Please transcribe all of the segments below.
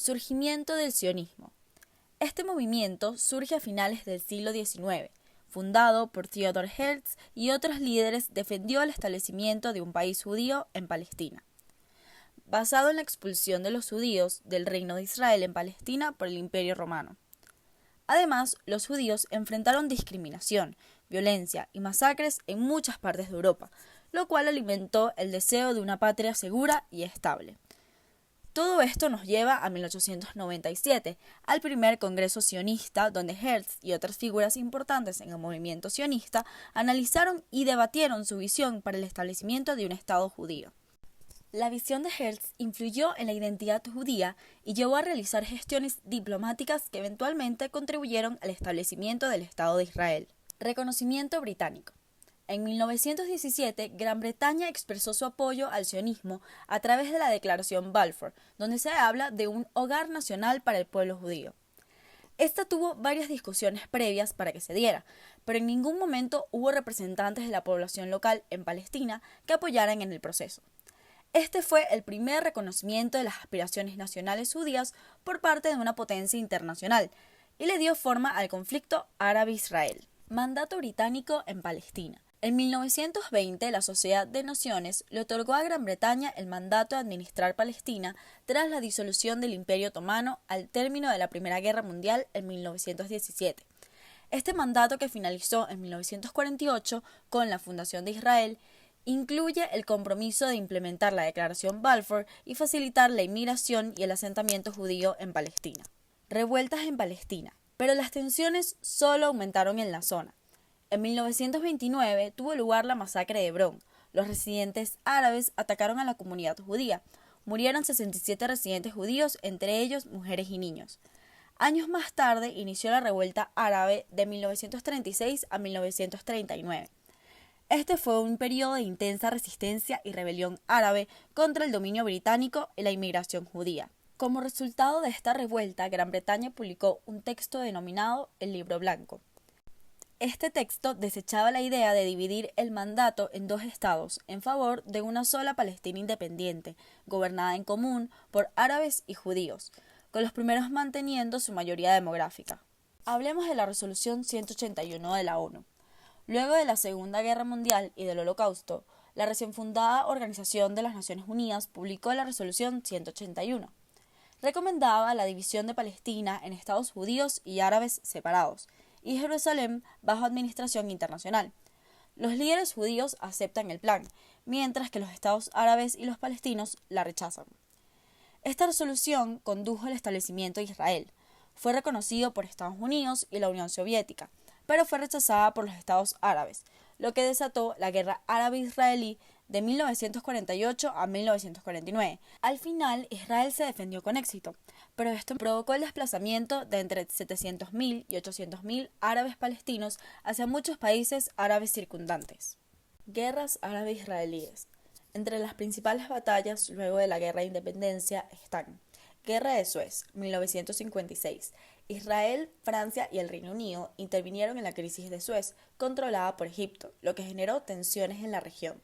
Surgimiento del sionismo. Este movimiento surge a finales del siglo XIX. Fundado por Theodor Herzl y otros líderes, defendió el establecimiento de un país judío en Palestina, basado en la expulsión de los judíos del Reino de Israel en Palestina por el Imperio Romano. Además, los judíos enfrentaron discriminación, violencia y masacres en muchas partes de Europa, lo cual alimentó el deseo de una patria segura y estable. Todo esto nos lleva a 1897, al primer Congreso Sionista, donde Herzl y otras figuras importantes en el movimiento sionista analizaron y debatieron su visión para el establecimiento de un Estado judío. La visión de Herzl influyó en la identidad judía y llevó a realizar gestiones diplomáticas que eventualmente contribuyeron al establecimiento del Estado de Israel. Reconocimiento británico. En 1917, Gran Bretaña expresó su apoyo al sionismo a través de la Declaración Balfour, donde se habla de un hogar nacional para el pueblo judío. Esta tuvo varias discusiones previas para que se diera, pero en ningún momento hubo representantes de la población local en Palestina que apoyaran en el proceso. Este fue el primer reconocimiento de las aspiraciones nacionales judías por parte de una potencia internacional y le dio forma al conflicto árabe-israel. Mandato británico en Palestina. En 1920, la Sociedad de Naciones le otorgó a Gran Bretaña el mandato de administrar Palestina tras la disolución del Imperio Otomano al término de la Primera Guerra Mundial en 1917. Este mandato, que finalizó en 1948 con la fundación de Israel, incluye el compromiso de implementar la Declaración Balfour y facilitar la inmigración y el asentamiento judío en Palestina. Revueltas en Palestina. Pero las tensiones solo aumentaron en la zona. En 1929 tuvo lugar la masacre de Hebrón. Los residentes árabes atacaron a la comunidad judía. Murieron 67 residentes judíos, entre ellos mujeres y niños. Años más tarde inició la revuelta árabe de 1936 a 1939. Este fue un periodo de intensa resistencia y rebelión árabe contra el dominio británico y la inmigración judía. Como resultado de esta revuelta, Gran Bretaña publicó un texto denominado el Libro Blanco. Este texto desechaba la idea de dividir el mandato en dos estados en favor de una sola Palestina independiente, gobernada en común por árabes y judíos, con los primeros manteniendo su mayoría demográfica. Hablemos de la Resolución 181 de la ONU. Luego de la Segunda Guerra Mundial y del Holocausto, la recién fundada Organización de las Naciones Unidas publicó la Resolución 181. Recomendaba la división de Palestina en estados judíos y árabes separados, y Jerusalén bajo administración internacional. Los líderes judíos aceptan el plan, mientras que los estados árabes y los palestinos la rechazan. Esta resolución condujo al establecimiento de Israel. Fue reconocido por Estados Unidos y la Unión Soviética, pero fue rechazada por los estados árabes, lo que desató la guerra árabe-israelí de 1948 a 1949. Al final, Israel se defendió con éxito, pero esto provocó el desplazamiento de entre 700.000 y 800.000 árabes palestinos hacia muchos países árabes circundantes. Guerras árabe-israelíes. Entre las principales batallas luego de la Guerra de Independencia están Guerra de Suez, 1956. Israel, Francia y el Reino Unido intervinieron en la crisis de Suez, controlada por Egipto, lo que generó tensiones en la región.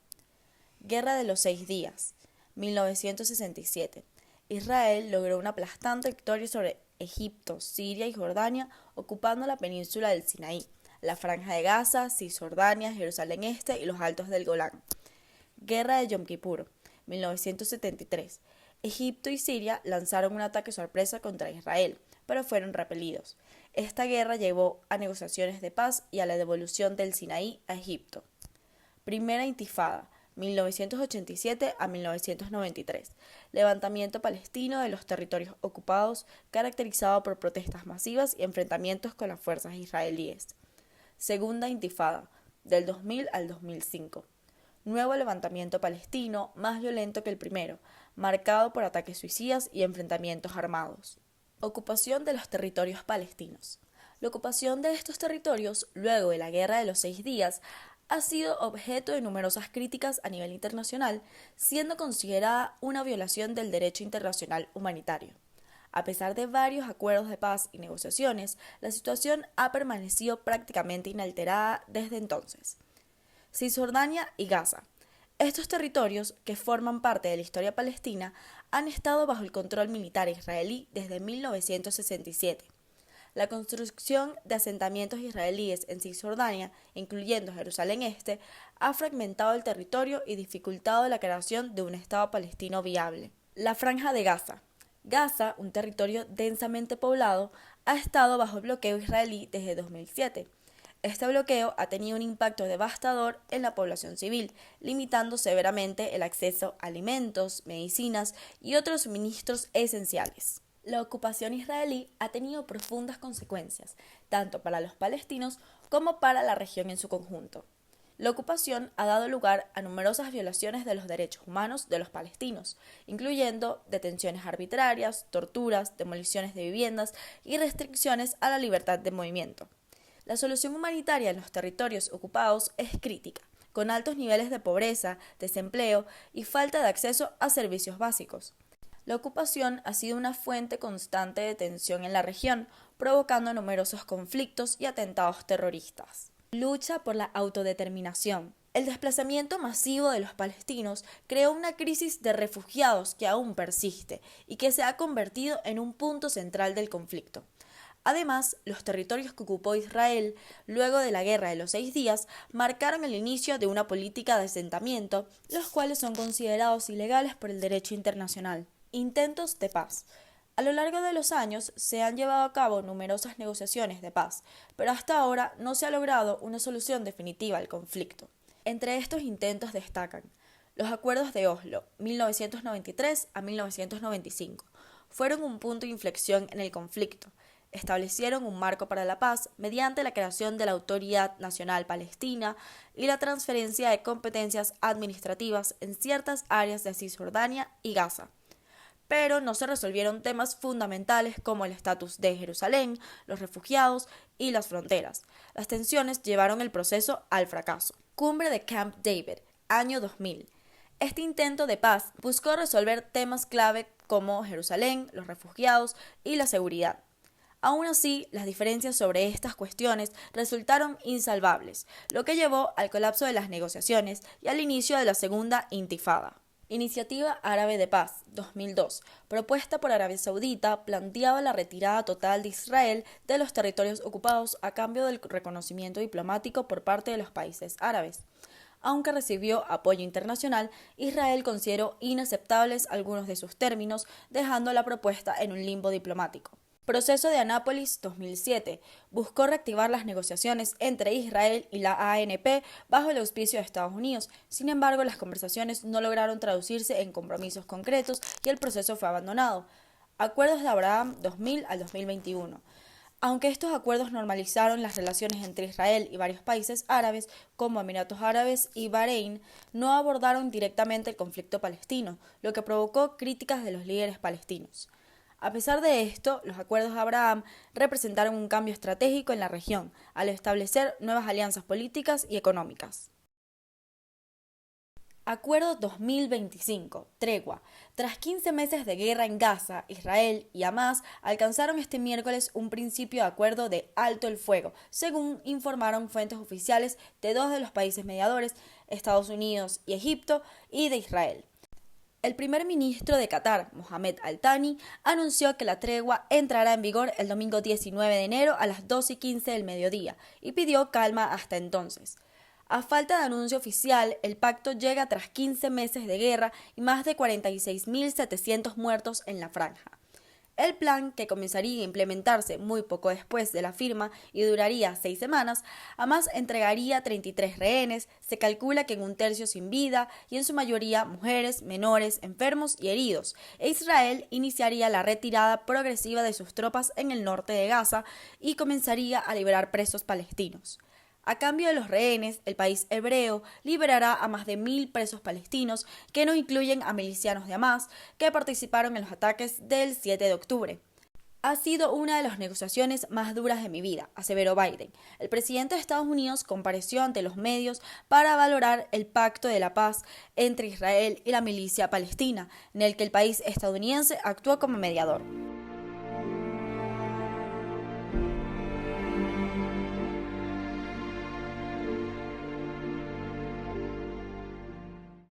Guerra de los 6 días, 1967. Israel logró una aplastante victoria sobre Egipto, Siria y Jordania, ocupando la península del Sinaí, la Franja de Gaza, Cisjordania, Jerusalén Este y los Altos del Golán. Guerra de Yom Kippur, 1973. Egipto y Siria lanzaron un ataque sorpresa contra Israel, pero fueron repelidos. Esta guerra llevó a negociaciones de paz y a la devolución del Sinaí a Egipto. Primera Intifada, 1987 a 1993. Levantamiento palestino de los territorios ocupados, caracterizado por protestas masivas y enfrentamientos con las fuerzas israelíes. Segunda Intifada, del 2000 al 2005. Nuevo levantamiento palestino, más violento que el primero, marcado por ataques suicidas y enfrentamientos armados. Ocupación de los territorios palestinos. La ocupación de estos territorios, luego de la Guerra de los 6 días, ha sido objeto de numerosas críticas a nivel internacional, siendo considerada una violación del derecho internacional humanitario. A pesar de varios acuerdos de paz y negociaciones, la situación ha permanecido prácticamente inalterada desde entonces. Cisjordania y Gaza. Estos territorios, que forman parte de la historia palestina, han estado bajo el control militar israelí desde 1967. La construcción de asentamientos israelíes en Cisjordania, incluyendo Jerusalén Este, ha fragmentado el territorio y dificultado la creación de un Estado palestino viable. La Franja de Gaza. Gaza, un territorio densamente poblado, ha estado bajo bloqueo israelí desde 2007. Este bloqueo ha tenido un impacto devastador en la población civil, limitando severamente el acceso a alimentos, medicinas y otros suministros esenciales. La ocupación israelí ha tenido profundas consecuencias, tanto para los palestinos como para la región en su conjunto. La ocupación ha dado lugar a numerosas violaciones de los derechos humanos de los palestinos, incluyendo detenciones arbitrarias, torturas, demoliciones de viviendas y restricciones a la libertad de movimiento. La solución humanitaria en los territorios ocupados es crítica, con altos niveles de pobreza, desempleo y falta de acceso a servicios básicos. La ocupación ha sido una fuente constante de tensión en la región, provocando numerosos conflictos y atentados terroristas. Lucha por la autodeterminación. El desplazamiento masivo de los palestinos creó una crisis de refugiados que aún persiste y que se ha convertido en un punto central del conflicto. Además, los territorios que ocupó Israel luego de la Guerra de los 6 días marcaron el inicio de una política de asentamiento, los cuales son considerados ilegales por el derecho internacional. Intentos de paz. A lo largo de los años se han llevado a cabo numerosas negociaciones de paz, pero hasta ahora no se ha logrado una solución definitiva al conflicto. Entre estos intentos destacan los acuerdos de Oslo, 1993 a 1995. Fueron un punto de inflexión en el conflicto. Establecieron un marco para la paz mediante la creación de la Autoridad Nacional Palestina y la transferencia de competencias administrativas en ciertas áreas de Cisjordania y Gaza. Pero no se resolvieron temas fundamentales como el estatus de Jerusalén, los refugiados y las fronteras. Las tensiones llevaron el proceso al fracaso. Cumbre de Camp David, año 2000. Este intento de paz buscó resolver temas clave como Jerusalén, los refugiados y la seguridad. Aún así, las diferencias sobre estas cuestiones resultaron insalvables, lo que llevó al colapso de las negociaciones y al inicio de la Segunda Intifada. Iniciativa Árabe de Paz, 2002, propuesta por Arabia Saudita, planteaba la retirada total de Israel de los territorios ocupados a cambio del reconocimiento diplomático por parte de los países árabes. Aunque recibió apoyo internacional, Israel consideró inaceptables algunos de sus términos, dejando la propuesta en un limbo diplomático. Proceso de Anápolis 2007. Buscó reactivar las negociaciones entre Israel y la ANP bajo el auspicio de Estados Unidos. Sin embargo, las conversaciones no lograron traducirse en compromisos concretos y el proceso fue abandonado. Acuerdos de Abraham 2000 al 2021. Aunque estos acuerdos normalizaron las relaciones entre Israel y varios países árabes, como Emiratos Árabes y Bahrein, no abordaron directamente el conflicto palestino, lo que provocó críticas de los líderes palestinos. A pesar de esto, los acuerdos de Abraham representaron un cambio estratégico en la región, al establecer nuevas alianzas políticas y económicas. Acuerdo 2025, tregua. Tras 15 meses de guerra en Gaza, Israel y Hamás alcanzaron este miércoles un principio de acuerdo de alto el fuego, según informaron fuentes oficiales de dos de los países mediadores, Estados Unidos y Egipto, y de Israel. El primer ministro de Qatar, Mohamed Al-Thani, anunció que la tregua entrará en vigor el domingo 19 de enero a las 12:15 del mediodía y pidió calma hasta entonces. A falta de anuncio oficial, el pacto llega tras 15 meses de guerra y más de 46.700 muertos en la franja. El plan, que comenzaría a implementarse muy poco después de la firma y duraría 6 semanas, además entregaría 33 rehenes, se calcula que en un tercio sin vida y en su mayoría mujeres, menores, enfermos y heridos, e Israel iniciaría la retirada progresiva de sus tropas en el norte de Gaza y comenzaría a liberar presos palestinos. A cambio de los rehenes, el país hebreo liberará a más de 1.000 presos palestinos, que no incluyen a milicianos de Hamás, que participaron en los ataques del 7 de octubre. Ha sido una de las negociaciones más duras de mi vida, aseveró Biden. El presidente de Estados Unidos compareció ante los medios para valorar el pacto de la paz entre Israel y la milicia palestina, en el que el país estadounidense actuó como mediador.